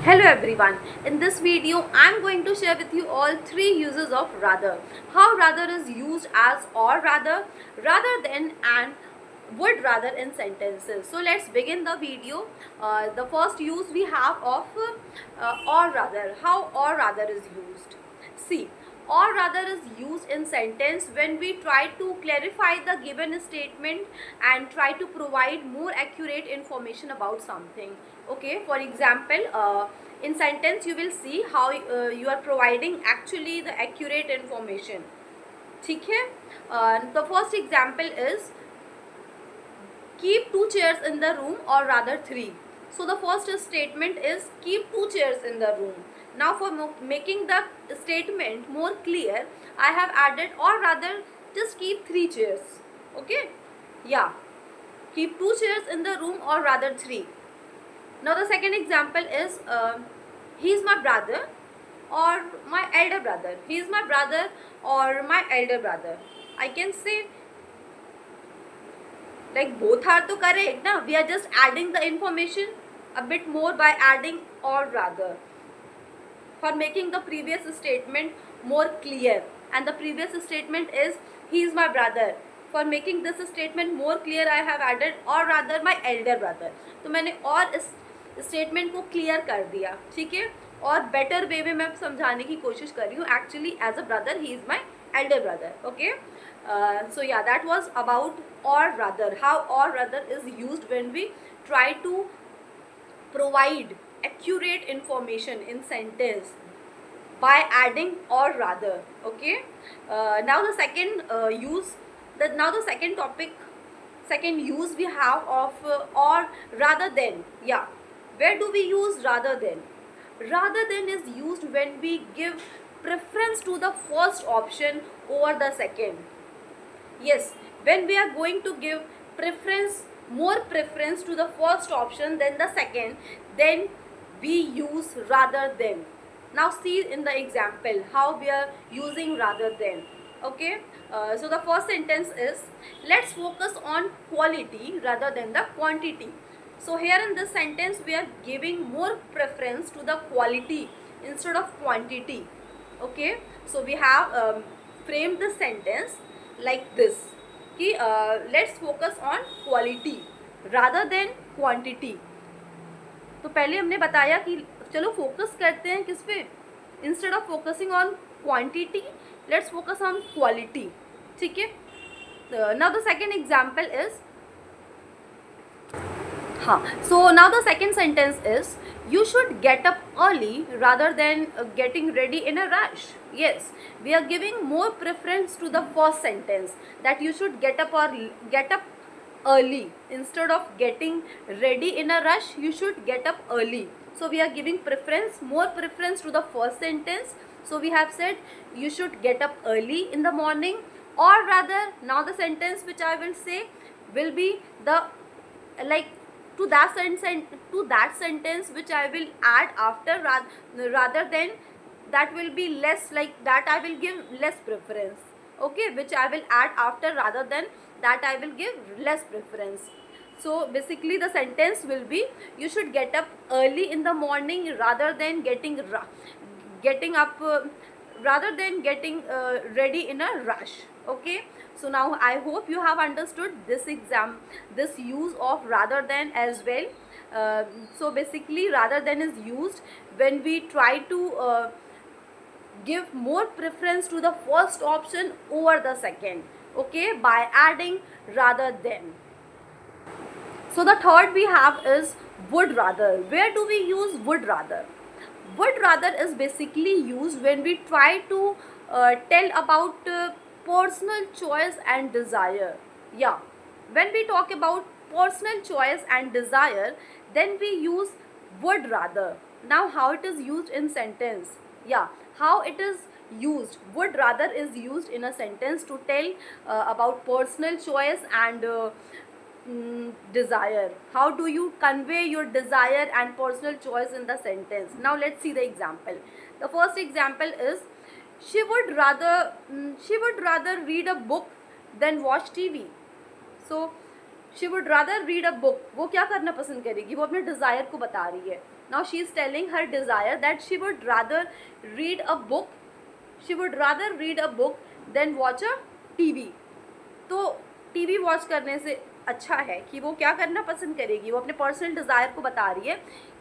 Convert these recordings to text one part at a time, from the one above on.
Hello everyone, in this video I am going to share with you all three uses of rather. How rather is used as or rather than and would rather in sentences. So let's begin the video. The first use we have of or rather. How or rather is used. See, or rather is used in sentence when we try to clarify the given statement and try to provide more accurate information about something. Okay, for example, in sentence you will see how you are providing actually the accurate information. ठीक है. The first example is keep two chairs in the room or rather three. So the first statement is keep two chairs in the room. Now for making the statement more clear, I have added or rather just keep three chairs. Okay, yeah, keep two chairs in the room or rather three. Now the second example is he is my brother or my elder brother. He is my brother or my elder brother. I can say like both are to correct na. We are just adding the information a bit more by adding or rather for making the previous statement more clear. And the previous statement is he is my brother. For making this statement more clear, I have added or rather my elder brother. तो मैंने और इस statement को clear कर दिया. ठीक है, और बेटर वे में मैं समझाने की कोशिश कर रही हूँ. Actually as a brother he is my elder brother. Okay, so yeah, that was about or rather. How or rather is used when we try to provide accurate information in sentence by adding or rather. Okay, now the second second use we have of or rather than. Yeah, where do we use rather than? Rather than is used when we give preference to the first option over the second. Yes, when we are going to give more preference to the first option than the second, then we use rather than. Now see in the example how we are using rather than. Okay, so the first sentence is let's focus on quality rather than the quantity. So here in this sentence we are giving more preference to the quality instead of quantity. Okay, so we have framed the sentence like this कि let's focus on quality rather than quantity. तो पहले हमने बताया कि चलो focus करते हैं किस पे, instead of focusing on quantity let's focus on quality. ठीक है, now the second example is हाँ. So now the second sentence is you should get up early rather than getting ready in a rush. Yes, we are giving more preference to the first sentence that you should get up early instead of getting ready in a rush. You should get up early. So we are giving more preference to the first sentence. So we have said you should get up early in the morning, or rather now the sentence which I will say will be the like to that sentence which I will add after rather than, that will be less, like that I will give less preference. Okay, which I will add after rather than, that I will give less preference. So basically the sentence will be you should get up early in the morning rather than getting up rather than getting ready in a rush. Okay, so now I hope you have understood this use of rather than as well. So basically rather than is used when we try to give more preference to the first option over the second. Okay, by adding rather than. So the third we have is would rather. Where do we use would rather? Would rather is basically used when we try to tell about personal choice and desire. Yeah, when we talk about personal choice and desire, then we use would rather. Now how it is used in sentence? Yeah, how it is used. Would rather is used in a sentence to tell about personal choice and desire. How do you convey your desire and personal choice in the sentence? Now let's see the example. The first example is she would rather read a book than watch TV. So she would rather read a book. वो क्या करना पसंद करेगी, वो अपने desire को बता रही है. Now she is telling her desire that she would rather read a book, than watch a TV. तो टीवी वॉच करने से अच्छा है कि वो क्या करना पसंद करेगी, वो अपने पर्सनल डिज़ायर को बता रही है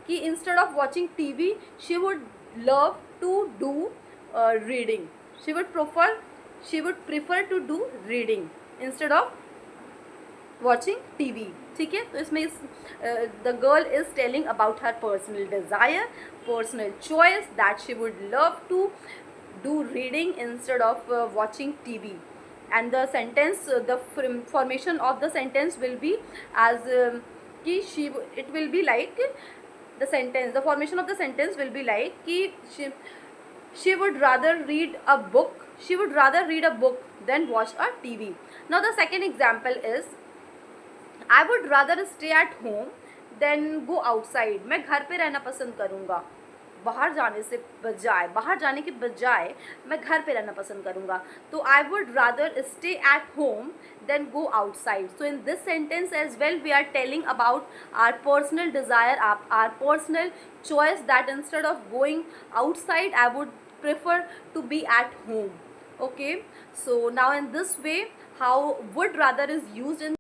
कि instead of watching TV she would love to do reading, she would prefer to do reading instead of watching TV. ठीक है, तो इसमें इस the girl is telling about her personal desire, personal choice that she would love to do reading instead of watching TV. And the sentence, the formation of the sentence will be as ki it will be like the formation of the sentence will be like ki she would rather read a book than watch a TV. Now the second example is I would rather stay at home than go outside. मैं घर पे रहना पसंद करूँगा, बाहर जाने के बजाय मैं घर पे रहना पसंद करूँगा. तो I would rather stay at home than go outside. So in this sentence as well we are telling about our personal desire, our personal choice, that instead of going outside I would prefer to be at home. Okay, so now in this way how would rather is used in